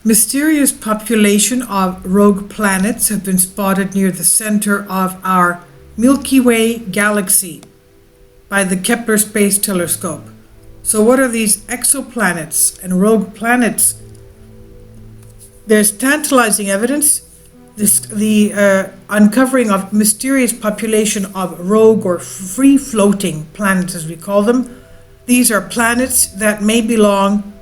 Mysterious population of rogue planets have been spotted near the center of our Milky Way galaxy by the Kepler Space Telescope. So what are these exoplanets and rogue planets? There's tantalizing evidence, the uncovering of mysterious population of rogue or free-floating planets, as we call them. These are planets that may belong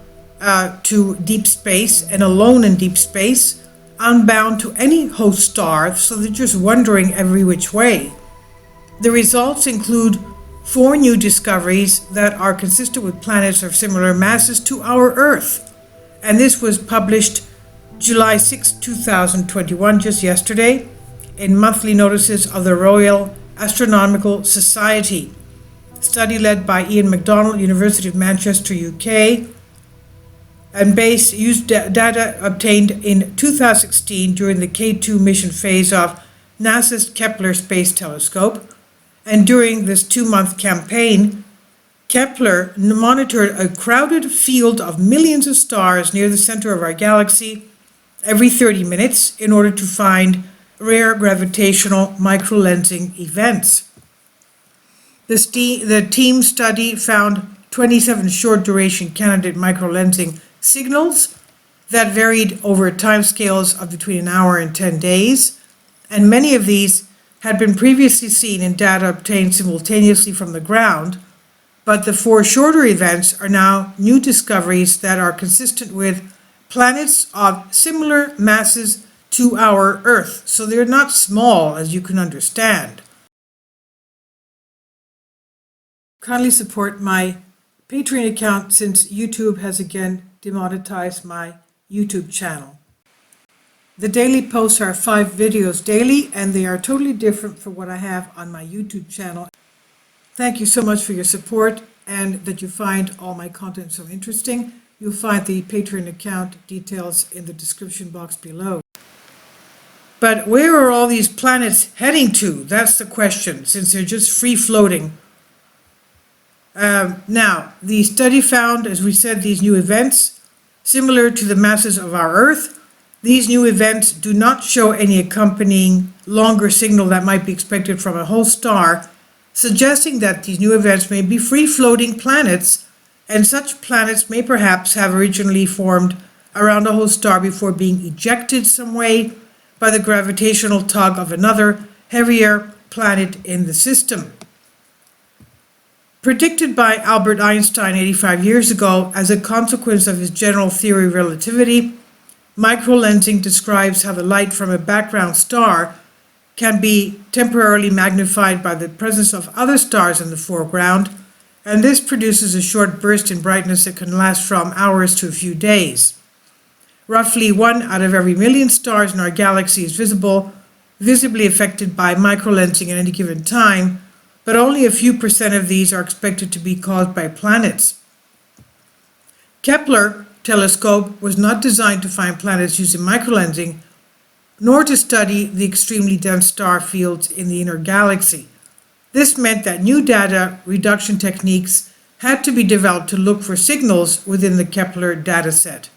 to deep space and alone in deep space, unbound to any host star, so they're just wandering every which way. The results include 4 new discoveries that are consistent with planets of similar masses to our Earth. And this was published July 6, 2021, just yesterday, in monthly notices of the Royal Astronomical Society. Study led by Ian MacDonald, University of Manchester, UK, and used data obtained in 2016 during the K2 mission phase of NASA's Kepler Space Telescope. And during this 2-month campaign, Kepler monitored a crowded field of millions of stars near the center of our galaxy every 30 minutes in order to find rare gravitational microlensing events. The team study found 27 short-duration candidate microlensing signals that varied over timescales of between an hour and 10 days, and many of these had been previously seen in data obtained simultaneously from the ground, but the 4 shorter events are now new discoveries that are consistent with planets of similar masses to our Earth. So they're not small, as you can understand. Kindly support my Patreon account since YouTube has again demonetized my YouTube channel. The daily posts are 5 videos daily, and they are totally different from what I have on my YouTube channel. Thank you so much for your support and that you find all my content so interesting. You'll find the Patreon account details in the description box below. But where are all these planets heading to? That's the question, since they're just free-floating. Now, the study found, as we said, these new events similar to the masses of our Earth. These new events do not show any accompanying longer signal that might be expected from a host star, suggesting that these new events may be free-floating planets, and such planets may perhaps have originally formed around a host star before being ejected some way by the gravitational tug of another, heavier planet in the system. Predicted by Albert Einstein 85 years ago as a consequence of his general theory of relativity, microlensing describes how the light from a background star can be temporarily magnified by the presence of other stars in the foreground, and this produces a short burst in brightness that can last from hours to a few days. Roughly 1 out of every million stars in our galaxy is visibly affected by microlensing at any given time, but only a few % of these are expected to be caused by planets. Kepler telescope was not designed to find planets using microlensing, nor to study the extremely dense star fields in the inner galaxy. This meant that new data reduction techniques had to be developed to look for signals within the Kepler dataset.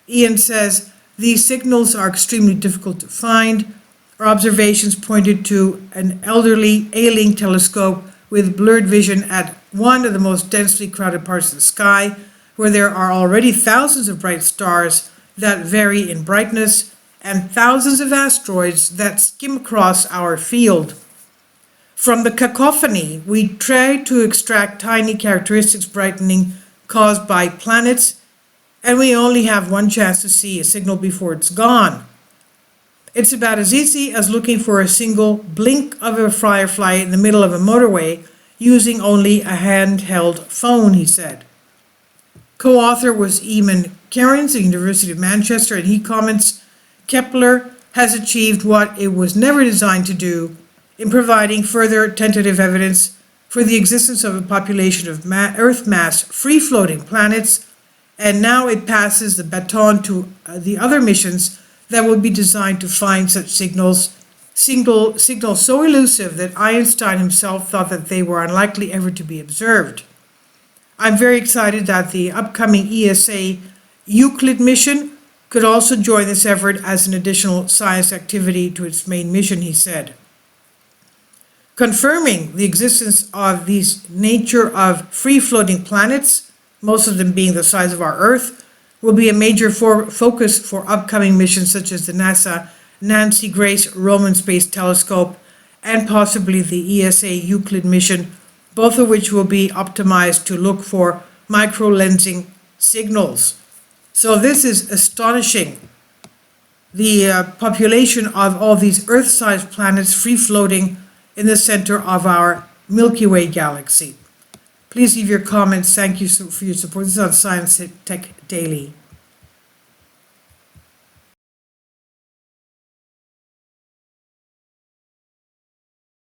Ian says these signals are extremely difficult to find. Our observations pointed to an elderly ailing telescope with blurred vision at one of the most densely crowded parts of the sky, where there are already thousands of bright stars that vary in brightness and thousands of asteroids that skim across our field. From the cacophony, we try to extract tiny characteristics brightening caused by planets, and we only have one chance to see a signal before it's gone. It's about as easy as looking for a single blink of a firefly in the middle of a motorway using only a handheld phone, he said. Co-author was Eamon Cairns at the University of Manchester, and he comments, Kepler has achieved what it was never designed to do in providing further tentative evidence for the existence of a population of Earth mass free-floating planets, and now it passes the baton to the other missions that will be designed to find such signals signals so elusive that Einstein himself thought that they were unlikely ever to be observed. I'm very excited that the upcoming ESA Euclid mission could also join this effort as an additional science activity to its main mission, he said. Confirming the existence of these nature of free-floating planets, most of them being the size of our Earth, will be a major focus for upcoming missions such as the NASA Nancy Grace Roman Space Telescope and possibly the ESA Euclid mission, both of which will be optimized to look for micro-lensing signals. So this is astonishing. The population of all these Earth-sized planets free-floating in the center of our Milky Way galaxy. Please leave your comments. Thank you for your support. This is on Science Tech Daily.